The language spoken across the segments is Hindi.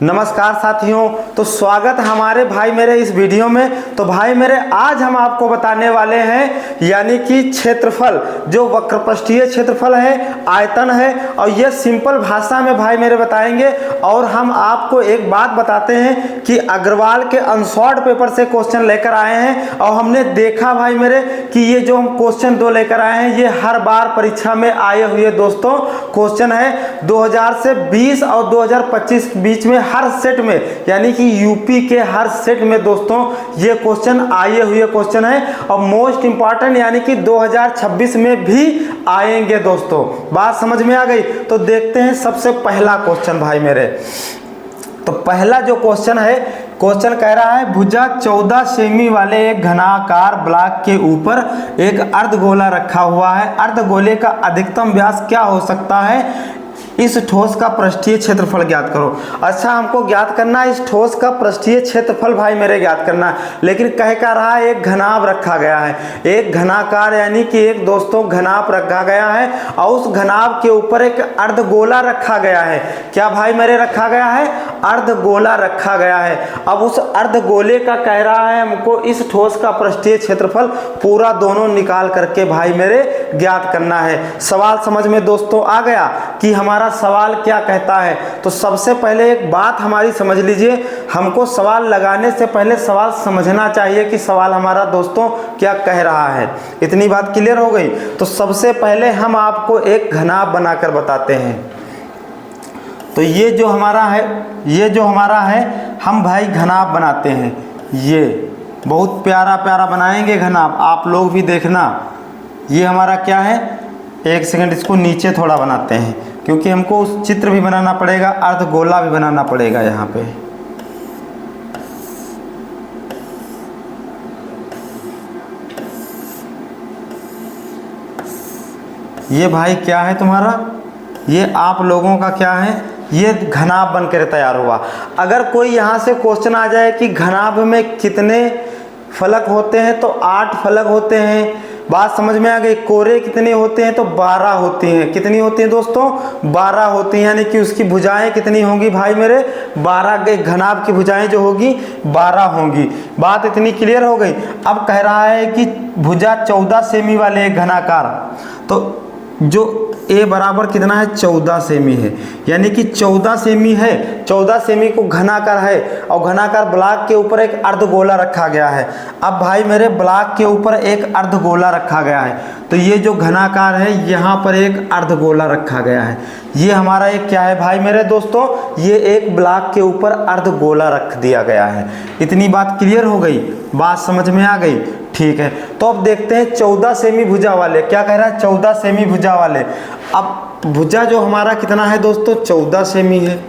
नमस्कार साथियों, तो स्वागत है हमारे भाई मेरे इस वीडियो में। तो भाई मेरे आज हम आपको बताने वाले हैं यानी कि क्षेत्रफल, जो वक्रपृष्ठीय क्षेत्रफल है, आयतन है, और ये सिंपल भाषा में भाई मेरे बताएंगे। और हम आपको एक बात बताते हैं कि अग्रवाल के अनसॉर्ट पेपर से क्वेश्चन लेकर आए हैं, और हमने देखा भाई मेरे कि ये जो हम क्वेश्चन 2 लेकर आए हैं ये हर बार परीक्षा में आए हुए दोस्तों क्वेश्चन है। 2000 से 20 और 2025 के बीच में हर सेट में यानी कि यूपी के हर सेट में दोस्तों ये क्वेश्चन आए हुए क्वेश्चन है, और मोस्ट इंपॉर्टेंट यानी कि 2026 में भी आएंगे दोस्तों। बात समझ में आ गई? तो देखते हैं सबसे पहला क्वेश्चन भाई मेरे। तो पहला जो क्वेश्चन है, क्वेश्चन कह रहा है भुजा 14 सेमी वाले एक घनाकार ब्लॉक के ऊपर एक अर्धगोला रखा हुआ है। अर्धगोले का अधिकतम व्यास क्या हो सकता है? इस ठोस का पृष्ठीय क्षेत्रफल ज्ञात करो। अच्छा, हमको ज्ञात करना है इस ठोस का पृष्ठीय क्षेत्रफल भाई मेरे ज्ञात करना है, लेकिन कह क्या रहा है एक घनाभ रखा गया है, एक घनाकार यानी कि एक दोस्तों घनाभ रखा गया है, और उस घनाभ के ऊपर एक अर्धगोला रखा गया है। क्या भाई मेरे रखा गया है? अर्धगोला रखा गया है। अब उस अर्धगोले का कह रहा है हमको इस ठोस का पृष्ठीय क्षेत्रफल पूरा दोनों निकाल करके भाई मेरे ज्ञात करना है। सवाल समझ में दोस्तों आ गया कि हमारा सवाल क्या कहता है? तो सबसे पहले एक बात हमारी समझ लीजिए, हमको सवाल लगाने से पहले सवाल समझना चाहिए कि सवाल हमारा दोस्तों क्या कह रहा है। इतनी बात क्लियर हो गई? तो सबसे पहले हम आपको एक घनाभ बनाकर बताते हैं। तो ये जो हमारा है हम भाई घनाभ बनाते हैं। ये बहुत प्यारा प्यारा बनाएंगे घनाभ, आप लोग भी देखना। ये हमारा क्या है, एक सेकंड इसको नीचे थोड़ा बनाते हैं क्योंकि हमको उस चित्र भी बनाना पड़ेगा, अर्धगोला भी बनाना पड़ेगा। यहाँ पे ये भाई क्या है तुम्हारा, ये आप लोगों का क्या है, ये घनाभ बन कर तैयार हुआ। अगर कोई यहाँ से क्वेश्चन आ जाए कि घनाभ में कितने फलक होते हैं, तो 8 फलक होते हैं। बात समझ में आ गई? कोरे कितने होते हैं? तो 12 होती हैं। कितनी होती हैं दोस्तों? 12 होती हैं, यानी कि उसकी भुजाएं कितनी होंगी भाई मेरे? 12 के घनाभ की भुजाएं जो होगी 12 होंगी। बात इतनी क्लियर हो गई? अब कह रहा है कि भुजा 14 सेमी वाले एक घनाकार, तो जो ए बराबर कितना है? 14 सेमी है, यानी कि 14 सेमी है। 14 सेमी को घनाकार है, और घनाकार ब्लॉक के ऊपर एक अर्धगोला रखा गया है। अब भाई मेरे ब्लॉक के ऊपर एक अर्धगोला रखा गया है, तो ये जो घनाकार है यहाँ पर एक अर्धगोला रखा गया है। ये हमारा एक क्या है भाई मेरे दोस्तों? ये एक ब्लॉक के ऊपर अर्धगोला रख दिया गया है। इतनी बात क्लियर हो गई? बात समझ में आ गई? ठीक है, तो अब देखते हैं 14 सेमी भुजा वाले क्या कह रहा है। 14 सेमी भुजा वाले, अब भुजा जो हमारा कितना है दोस्तों? 14 सेमी है,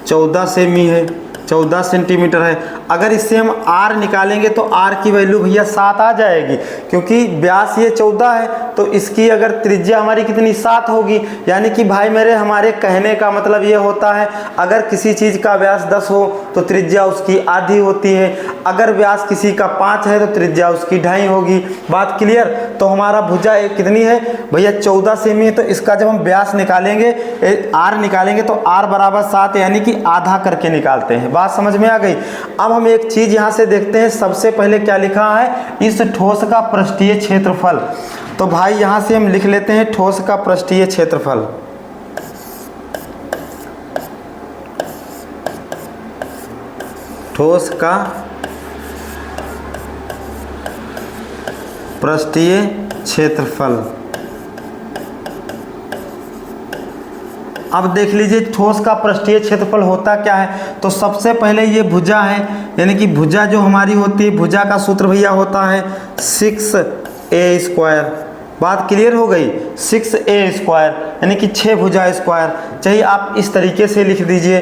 14 सेमी है, 14 सेंटीमीटर है। अगर इससे हम r निकालेंगे तो r की वैल्यू भैया 7 आ जाएगी, क्योंकि व्यास ये 14 है, तो इसकी अगर त्रिज्या हमारी कितनी 7 होगी। यानी कि भाई मेरे हमारे कहने का मतलब ये होता है अगर किसी चीज़ का व्यास 10 हो तो त्रिज्या उसकी आधी होती है, अगर व्यास किसी का 5 है तो त्रिज्या उसकी 2.5 होगी। बात क्लियर? तो हमारा भुजा कितनी है भैया? 14 सेमी है। तो इसका जब हम व्यास निकालेंगे, r निकालेंगे, तो r बराबर 7 यानी कि आधा करके निकालते हैं। बात समझ में आ गई? अब हम एक चीज यहां से देखते हैं, सबसे पहले क्या लिखा है? इस ठोस का पृष्ठीय क्षेत्रफल। तो भाई यहां से हम लिख लेते हैं ठोस का पृष्ठीय क्षेत्रफल। ठोस का पृष्ठीय क्षेत्रफल। अब देख लीजिए ठोस का पृष्ठीय क्षेत्रफल होता क्या है। तो सबसे पहले ये भुजा है, यानी कि भुजा जो हमारी होती है, भुजा का सूत्र भैया होता है 6a²। बात क्लियर हो गई? 6a² यानी कि 6 भुजा स्क्वायर। चाहिए आप इस तरीके से लिख दीजिए।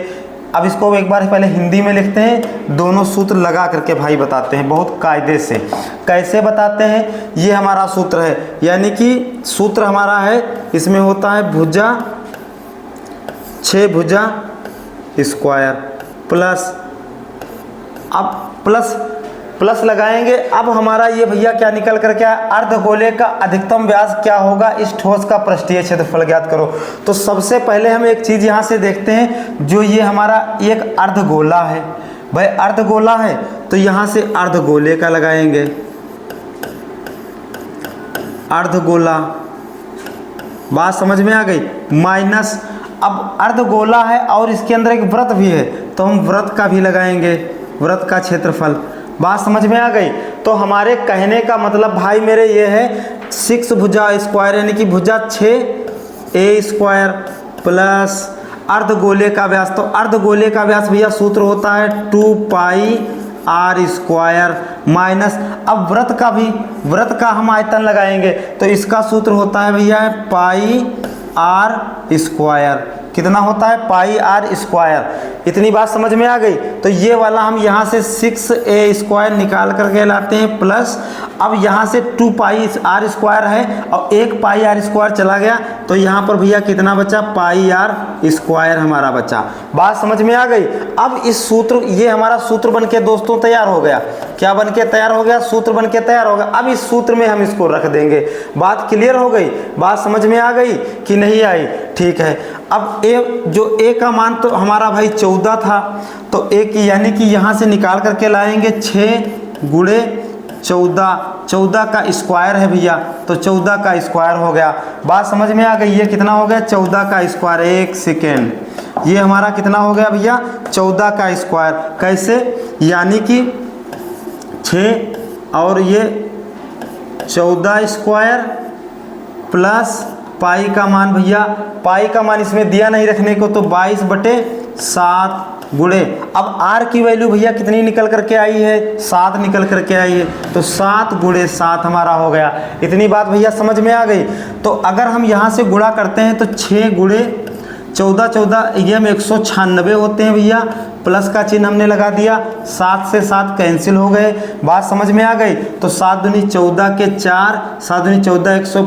अब इसको एक बार पहले हिंदी में लिखते हैं, दोनों सूत्र लगा करके भाई बताते हैं बहुत कायदे से। कैसे बताते हैं? ये हमारा सूत्र है, यानी कि सूत्र हमारा है, इसमें होता है भुजा 6 भुजा स्क्वायर प्लस, अब प्लस प्लस लगाएंगे। अब हमारा ये भैया क्या निकल कर क्या है, अर्धगोले का अधिकतम व्यास क्या होगा, इस ठोस का पृष्ठीय क्षेत्रफल ज्ञात करो। तो सबसे पहले हम एक चीज यहाँ से देखते हैं, जो ये हमारा एक अर्धगोला है भाई, अर्धगोला है तो यहाँ से अर्धगोले का लगाएंगे, अर्धगोला, बात समझ में आ गई। माइनस, अब अर्धगोला है और इसके अंदर एक वृत्त भी है तो हम वृत्त का भी लगाएंगे, वृत्त का क्षेत्रफल, बात समझ में आ गई। तो हमारे कहने का मतलब भाई मेरे ये है 6 भुजा स्क्वायर यानी कि भुजा 6a स्क्वायर प्लस अर्धगोले का व्यास, तो अर्धगोले का व्यास भैया सूत्र होता है 2 पाई r स्क्वायर माइनस, अब वृत्त का भी, वृत्त का हम आयतन लगाएंगे तो इसका सूत्र होता है भैया पाई r स्क्वायर, कितना होता है पाई r स्क्वायर। इतनी बात समझ में आ गई। तो ये वाला हम यहाँ से 6a स्क्वायर निकाल करके लाते हैं प्लस, अब यहाँ से 2 पाई r स्क्वायर है और 1 पाई r स्क्वायर चला गया तो यहाँ पर भैया कितना बचा, पाई r स्क्वायर हमारा बचा। बात समझ में आ गई। अब इस सूत्र, ये हमारा सूत्र बन के दोस्तों तैयार हो गया, क्या बन के तैयार हो गया, सूत्र बन के तैयार हो गया। अब इस सूत्र में हम इसको रख देंगे। बात क्लियर हो गई, बात समझ में आ गई कि नहीं आई, ठीक है। अब a का मान तो हमारा भाई 14 था, तो a की यानी कि यहाँ से निकाल करके लाएंगे 6 गुणे 14 का स्क्वायर है भैया, तो 14 का स्क्वायर हो गया। बात समझ में आ गई, ये कितना हो गया 14 का स्क्वायर, एक सेकेंड, ये हमारा कितना हो गया भैया 14 का स्क्वायर। कैसे, यानी कि 6 और ये 14 स्क्वायर प्लस पाई का मान भैया, पाई का मान इसमें दिया नहीं रखने को, तो 22/7 गुणे, अब r की वैल्यू भैया कितनी निकल करके आई है, 7 निकल करके आई है, तो 7 गुणे 7 हमारा हो गया। इतनी बात भैया समझ में आ गई। तो अगर हम यहाँ से गुणा करते हैं तो 6 गुणे 14 ये में 196 होते हैं भैया, प्लस का चिन्ह हमने लगा दिया, 7 से 7 कैंसिल हो गए। बात समझ में आ गई। तो 7 दूनी 14 के 4, 7 दूनी 14 100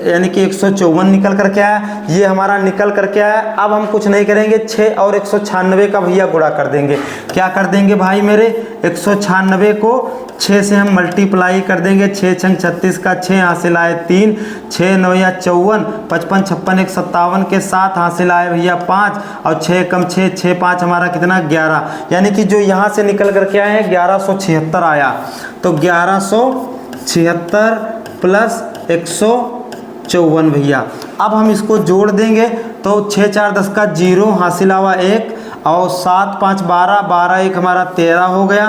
यानी कि 154 निकल करके आया, ये हमारा निकल करके आया। अब हम कुछ नहीं करेंगे, 6 और 196 का भैया गुणा कर देंगे। क्या कर देंगे भाई मेरे, 196 को 6 से हम मल्टीप्लाई कर देंगे, 6 छंग 36 का 6 हासिल आए 3, 6 9 या 54, 55 56 1 57 के 7 हासिल आए भैया 5 और 6 कम 6 6 5 हमारा कितना 11, यानी कि जो यहाँ से निकल करके आए हैं 1176 आया। तो 1176 प्लस 154 भैया। अब हम इसको जोड़ देंगे तो 6 4 10 का 0 हासिल आवा 1 और 7 5 12 12 1 हमारा 13 हो गया,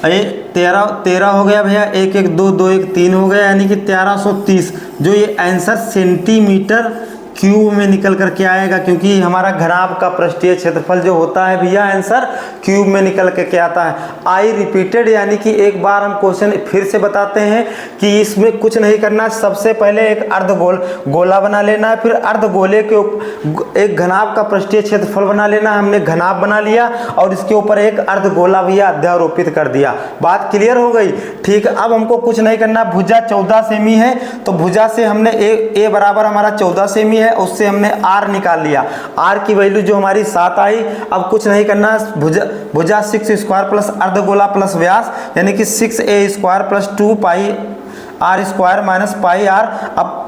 13 हो गया भैया, 1 1 2 2 1 3 हो गया, यानी कि 1330। जो ये आंसर सेंटीमीटर क्यूब में निकल करके आएगा, क्योंकि हमारा घनाभ का पृष्ठीय क्षेत्रफल जो होता है भैया आंसर क्यूब में निकल करके आता है। आई रिपीटेड, यानी कि एक बार हम क्वेश्चन फिर से बताते हैं कि इसमें कुछ नहीं करना, सबसे पहले एक अर्धगोल गोला बना लेना है, फिर अर्धगोले के एक घनाभ का पृष्ठीय क्षेत्रफल बना लेना। हमने घनाभ बना लिया और इसके ऊपर एक अर्धगोला भैया अध्यारोपित कर दिया। बात क्लियर हो गई, ठीक। अब हमको कुछ नहीं करना, भुजा 14 सेमी है तो भुजा से हमने ए बराबर हमारा 14 सेमी है, उससे हमने r निकाल लिया, r की वैल्यू जो हमारी 7 आई। अब कुछ नहीं करना, भुजा 6 स्क्वायर प्लस अर्धगोला प्लस व्यास यानी कि 6a स्क्वायर प्लस 2 पाई r square minus pi r। अब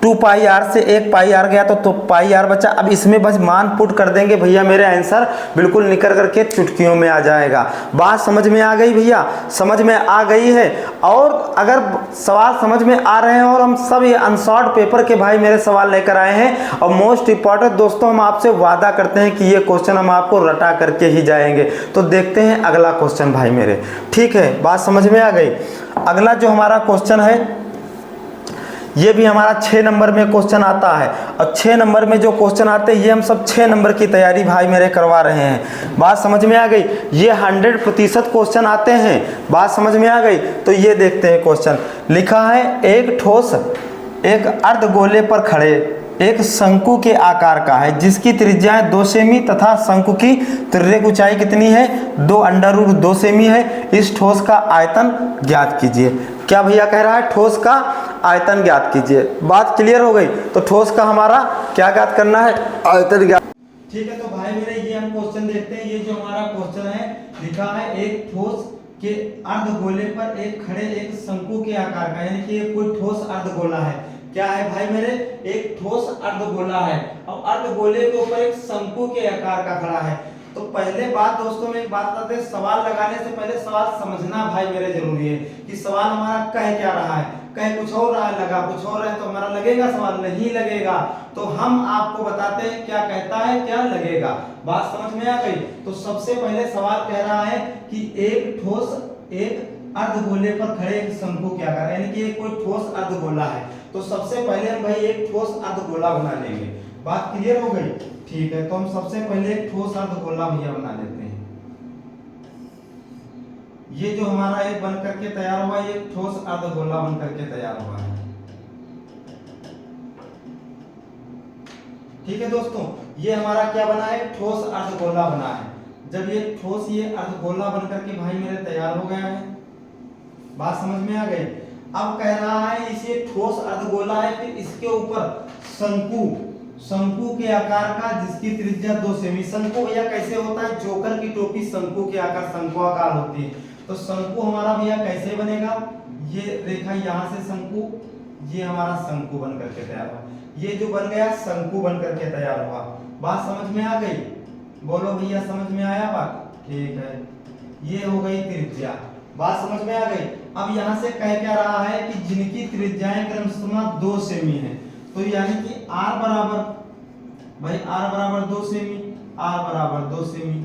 2 पाई r से 1 पाई r गया तो पाई r बचा। अब इसमें बस मान पुट कर देंगे भैया, मेरे आंसर बिल्कुल निकल करके चुटकियों में आ जाएगा। बात समझ में आ गई भैया, समझ में आ गई है। और अगर सवाल समझ में आ रहे हैं और हम सब ये अनसॉर्ट पेपर के भाई मेरे सवाल लेकर आए हैं, और मोस्ट इंपॉर्टेंट दोस्तों हम आपसे वादा करते हैं कि ये क्वेश्चन हम आपको रटा करके ही जाएंगे। तो देखते हैं अगला क्वेश्चन भाई मेरे, ठीक है, बात समझ में आ गई। अगला जो हमारा क्वेश्चन है ये भी हमारा 6 नंबर में क्वेश्चन आता है, और 6 नंबर में जो क्वेश्चन आते हैं ये हम सब 6 नंबर की तैयारी भाई मेरे करवा रहे हैं। बात समझ में आ गई, ये 100% क्वेश्चन आते हैं। बात समझ में आ गई। तो ये देखते हैं क्वेश्चन लिखा है, एक ठोस एक अर्धगोले पर खड़े एक शंकु के आकार का है जिसकी त्रिज्या 2 सेमी तथा शंकु की तिर्यक ऊंचाई कितनी है, 2√2 सेमी है। इस ठोस का आयतन ज्ञात कीजिए। क्या भैया कह रहा है, ठोस का आयतन ज्ञात कीजिए। बात क्लियर हो गई। तो ठोस का हमारा क्या ज्ञात करना है, आयतन ज्ञात। ठीक है, तो भाई मेरे ये हम क्वेश्चन देखते हैं। ये जो हमारा क्वेश्चन है लिखा है, एक ठोस कि अर्धगोले पर एक खड़े एक शंकु के आकार का, यानी कि ये कोई ठोस अर्धगोला है। क्या है भाई मेरे, एक ठोस अर्धगोला है और अर्धगोले के ऊपर एक शंकु के आकार का खड़ा है। तो पहले बात दोस्तों में एक बात करते हैं, सवाल लगाने से पहले सवाल समझना भाई मेरे जरूरी है कि सवाल हमारा कह क्या रहा है। कह कुछ और रहा है, लगा कुछ और है, तो हमारा लगेगा सवाल, नहीं लगेगा। तो हम आपको बताते हैं क्या कहता है, क्या लगेगा। बात समझ में आ गई। तो सबसे पहले सवाल कह रहा है कि एक ठोस एक अर्धगोले पर खड़े एक शंकु के आकार, यानी कि कोई ठोस अर्धगोला है। तो सबसे पहले हम भाई एक ठोस अर्धगोला बना लेंगे। बात क्लियर हो गई, ठीक है। तो हम सबसे पहले एक ठोस अर्धगोला भैया बना लेते हैं। ये जो हमारा एक बन करके तैयार हुआ, ये ठोस अर्धगोला बन करके तैयार हुआ है। ठीक है दोस्तों, ये हमारा क्या बना है, ठोस अर्धगोला बना है। जब ये ठोस ये अर्धगोला बन करके भाई मेरे तैयार हो गया है, बात समझ में आ गई। अब कह रहा है इसे ठोस अर्धगोला है, फिर इसके ऊपर शंकु के आकार का जिसकी त्रिज्या 2 सेमी। शंकु भैया कैसे होता है, जोकर की टोपी शंकु के आकार, शंकुआकार होती है। तो शंकु हमारा भैया कैसे बनेगा, ये रेखा यहाँ से शंकु, ये हमारा शंकु बन करके तैयार हुआ। ये जो बन गया शंकु बन करके तैयार हुआ। बात समझ में आ गई, बोलो भैया समझ में आया बात, ठीक है। ये हो गई त्रिज्या, बात समझ में आ गई। अब यहाँ से कह क्या रहा है कि जिनकी त्रिज्याएं क्रमशः 2 सेमी है, तो यानी कि r बराबर भाई r बराबर 2 सेमी, r बराबर 2 सेमी।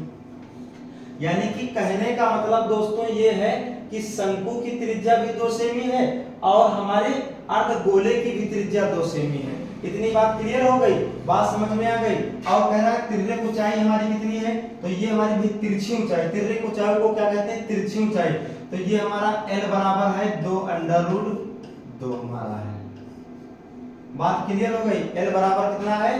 यानी कि कहने का मतलब दोस्तों ये है कि शंकु की त्रिज्या भी 2 सेमी है और हमारे अर्धगोले की भी त्रिज्या 2 सेमी है। इतनी बात क्लियर हो गई, बात समझ में आ गई। और कह रहा है तिर्यक ऊंचाई हमारी कितनी है, तो ये हमारी भी तिरछी ऊंचाई, तिर्यक ऊंचाई को क्या कहते हैं, तिरछी ऊंचाई। तो ये हमारा l बराबर है 2√2 हमारा है। बात क्लियर हो गई, l बराबर कितना है,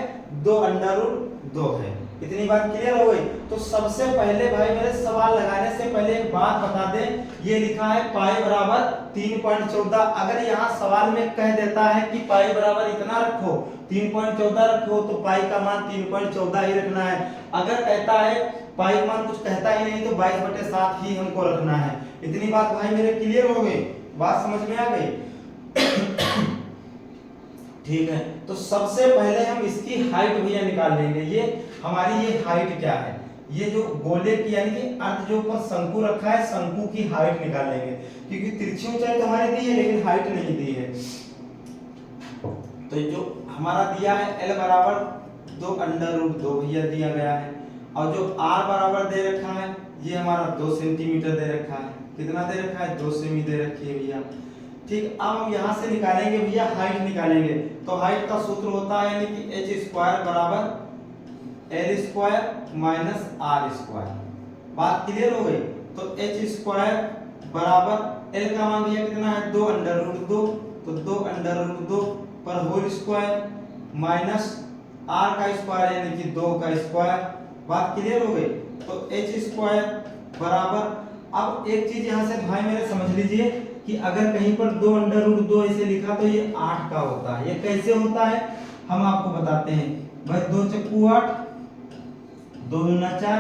2√2 है। इतनी बात क्लियर हो गई। तो सबसे पहले भाई मेरे सवाल लगाने से पहले एक बात बता दें, ये लिखा है पाई बराबर 3.14। अगर यहाँ सवाल में कह देता है कि पाई बराबर इतना रखो, 3.14 रखो, तो पाई का मान 3.14 ही रखना है। अगर कहता है पाई मान कुछ कहता ही नहीं, तो 22/7 ही हमको रखना है। इतनी बात भाई मेरे क्लियर हो गई, बात समझ में आ गई। ठीक है, तो सबसे पहले हम इसकी हाइट भैया निकाल लेंगे। ये हमारी ये हाइट क्या है, ये जो गोले की यानी कि अर्ध जो ऊपर शंकु रखा है, शंकु की हाइट निकाल लेंगे। क्योंकि तिरछी ऊंचाई तो हमारी दी है लेकिन हाइट नहीं दी है। तो जो हमारा दिया है l बराबर 2√2 भैया दिया गया है, और जो r बराबर दे रखा है ये हमारा 2 सेंटीमीटर दे रखा है। कितना दे रखा है, 2 सेमी दे रखी है भैया। ठीक, अब हम यहाँ से निकालेंगे भैया हाइट निकालेंगे। तो हाइट का सूत्र होता है यानी कि h² बराबर l² माइनस r²। बात क्लियर हो गई। तो h² बराबर l का मान भैया कितना है, 2√2, तो 2√2 पर होल स्क्वायर माइनस r का स्क्वायर यानी कि 2 का स्क्वायर। बात क्लियर हो गई। तो h² बराबर, अब एक चीज यहाँ से भाई मेरे समझ लीजिए कि अगर कहीं पर 2√2 ऐसे लिखा तो ये 8 का होता है। ये कैसे होता है हम आपको बताते हैं भाई। 2 चक्कू 8, 2 दूना 4,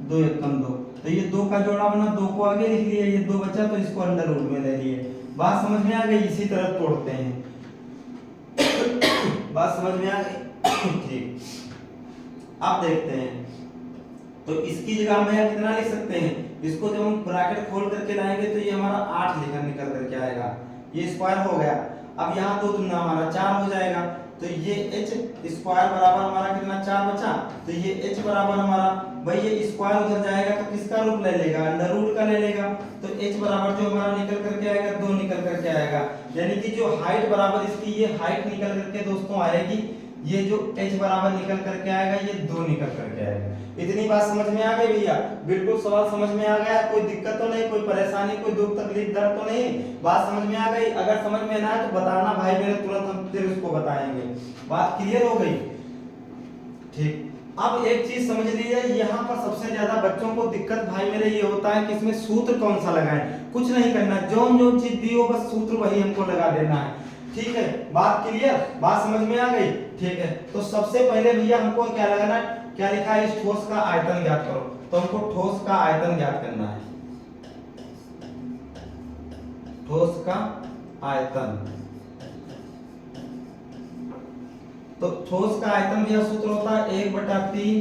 2 एकम 2, तो ये 2 का जोड़ा बना, 2 को आगे लिख लिए, ये 2 बचा तो इसको अंडर रूट में ले लिए। बात समझ में आ गई, इसी तरह तोड़ते हैं। बात समझ में आ गई, ठीक। अब देखते हैं, तो इसकी जगह हम यहाँ कितना लिख सकते हैं, इसको जब हम ब्रैकेट खोल करके लाएंगे तो ये हमारा 8 निकल करके आएगा। ये स्क्वायर हो गया। अब यहाँ 2 दूना हमारा 4 हो जाएगा, तो ये h² बराबर हमारा कितना 4 बचा, तो ये h बराबर हमारा भाई ये स्क्वायर उधर जाएगा तो किसका रूट ले लेगा, अंडर रूट का ले लेगा। तो h बराबर जो हमारा निकल करके आएगा 2 निकल करके आएगा। यानी कि जो हाइट बराबर इसकी ये हाइट निकल करके दोस्तों आएगी, ये जो h बराबर निकल करके आएगा ये 2 निकल करके आएगा। इतनी बात समझ में आ गई भैया, बिल्कुल सवाल समझ में आ गया, कोई दिक्कत तो नहीं, कोई परेशानी, कोई दुख तकलीफ दर्द तो नहीं, बात समझ में आ गई। अगर समझ में ना आए तो बताना भाई मेरे, तुरंत हम फिर उसको बताएंगे। बात क्लियर हो गई, ठीक। अब एक चीज समझ लीजिए, यहाँ पर सबसे ज्यादा बच्चों को दिक्कत भाई मेरे ये होता है कि इसमें सूत्र कौन सा लगाएं। कुछ नहीं करना, जो चीज दी हो बस सूत्र वही हमको लगा देना है, ठीक है। बात क्लियर, बात समझ में आ गई, ठीक है। तो सबसे पहले भैया हमको क्या लगाना, क्या लिखा है, इस ठोस का आयतन ज्ञात करो। तो हमको ठोस का आयतन ज्ञात करना है। ठोस का आयतन। तो ठोस का आयतन भी सूत्र होता है 1/3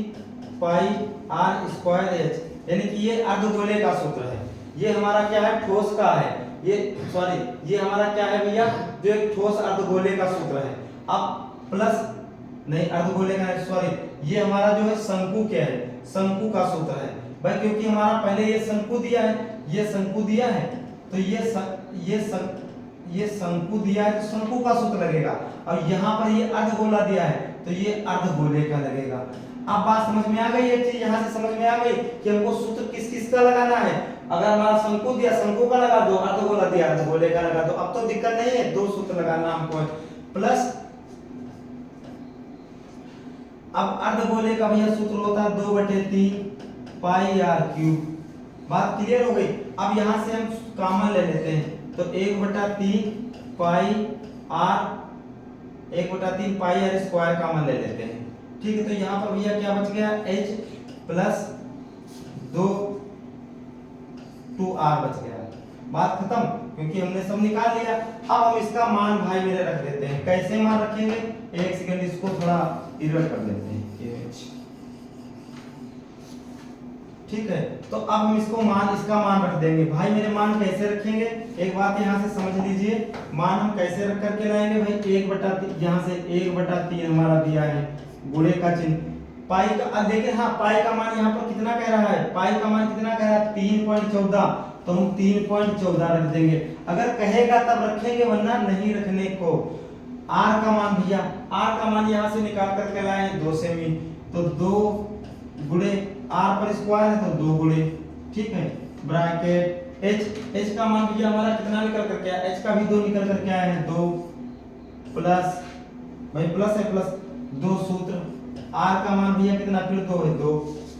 पाई आर स्क्वायर एच, यानी कि ये अर्धगोले का सूत्र है। ये हमारा क्या है, ठोस का है, ये हमारा क्या है भैया, जो एक ठोस अर्धगोले का सूत्र है। अब प्लस नहीं, अर्धगोले का ये हमारा जो है शंकु क्या है, शंकु का सूत्र है भाई, क्योंकि हमारा पहले ये शंकु दिया है, ये शंकु दिया है, तो ये शंकु दिया है तो शंकु का सूत्र लगेगा। और यहाँ पर ये अर्धगोला दिया है तो ये अर्धगोले का लगेगा। अब बात समझ में आ गई, ये चीज यहाँ से समझ में आ गई कि हमको सूत्र किस किस का लगाना है। अगर हमारा शंकु दिया शंकु का लगा दो, अर्धगोला दिया अर्धगोले का लगा दो। अब तो दिक्कत नहीं है, दो सूत्र लगाना हमको है। प्लस अब अर्धगोले का भैया सूत्र होता है 2/3 पाई आर क्यूब। बात क्लियर हो गई। अब यहाँ से हम कॉमन ले लेते हैं, तो 1/3 pi r 1/3 pi r square common ले लेते हैं। ठीक है, तो यहाँ पर भैया क्या बच गया, h प्लस 2r बच गया। बात खत्म, क्योंकि हमने सब निकाल लिया। अब हम इसका मान भाई मेरे रख देते हैं। कैसे मान रखेंगे, एक सेकंड इसको थोड़ा इरेज कर देते हैं। ठीक है, तो अब हम इसका मान रख देंगे। भाई मेरे मान कैसे रखेंगे, एक बात यहाँ से समझ लीजिए। मान हम कैसे रख करके लाएंगे भाई, 1/3 यहाँ से 1/3 हमारा दिया है, गुणे का चिन्ह, पाई का। अब देखिए, हाँ पाई का मान यहाँ पर कितना कह रहा है, पाई का मान कितना कह रहा है, 3.14, तो हम 3.14 रख देंगे। अगर कहेगा तब रखेंगे, वरना नहीं रखने को। आर का मान भैया, आर का मान यहाँ से निकाल करके लाए 2 सेमी, तो 2 गुणे आर पर स्क्वायर है तो 2 गुणे, ठीक है, ब्रैकेट एच का मान भैया हमारा कितना निकल करके आया, एच का भी 2 निकल करके आया है, 2 प्लस भाई प्लस है प्लस 2 सूत्र, आर का मान भैया कितना, फिर 2 है 2।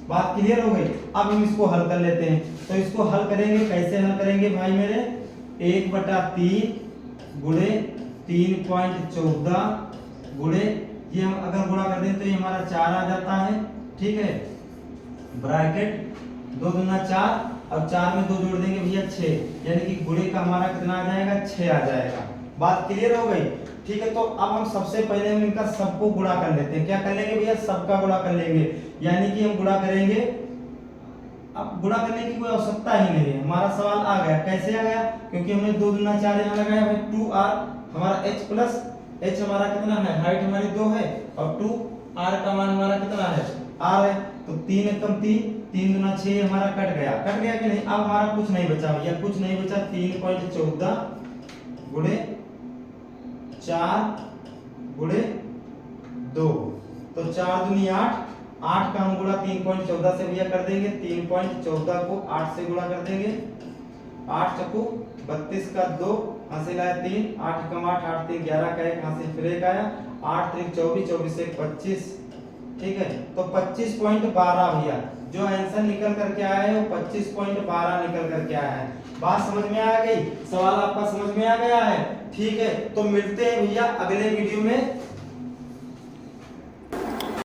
बात क्लियर हो गई। अब हम इसको हल कर लेते हैं, तो इसको हल करेंगे, कैसे हल करेंगे भाई मेरे, 1/3 गुणे 3.14 गुणे, ये हम अगर गुणा कर दें तो ये हमारा 4 आ जाता है, ठीक है, ब्रैकेट 2 दूना 4, अब 4 में 2 जोड़ देंगे भैया 6, यानी कि गुणे का हमारा कितना आ जाएगा, 6 आ जाएगा। बात क्लियर हो गई। ठीक है, तो अब हम सबसे पहले हम इनका सबको गुणा कर लेते हैं। क्या कर लेंगे भैया, सबका गुणा कर लेंगे, यानी कि हम गुणा करेंगे। अब गुणा करने की कोई आवश्यकता ही नहीं है, हमारा सवाल आ गया। कैसे आ गया, क्योंकि हमने 2 दूना 4 यहाँ लगाया भाई, 2r हमारा h प्लस h हमारा कितना है, हाइट हमारी 2 है, और 2r का मान हमारा कितना है, r है, तो 3 एकम 3 दूना 6 हमारा कट गया कि नहीं। अब हमारा कुछ नहीं बचा भैया, कुछ नहीं बचा, 3.14 गुणे 4 गुणे 2, तो 4 दूनी 8, 8 का हम गुणा 3.14 से भैया कर देंगे, 3.14 को 8 से गुणा कर देंगे, 8 चक्कू 32 का 2 हासिल आया 3, 8 कम 8 8 3 11 का 1 हासिल फिर 1 आया, 8 3 24 24 से 25, ठीक है, तो 25.12 भैया जो आंसर निकल करके आया है वो 25.12 निकल करके आया है। बात समझ में आ गई, सवाल आपका समझ में आ गया है। ठीक है, तो मिलते हैं भैया अगले वीडियो में।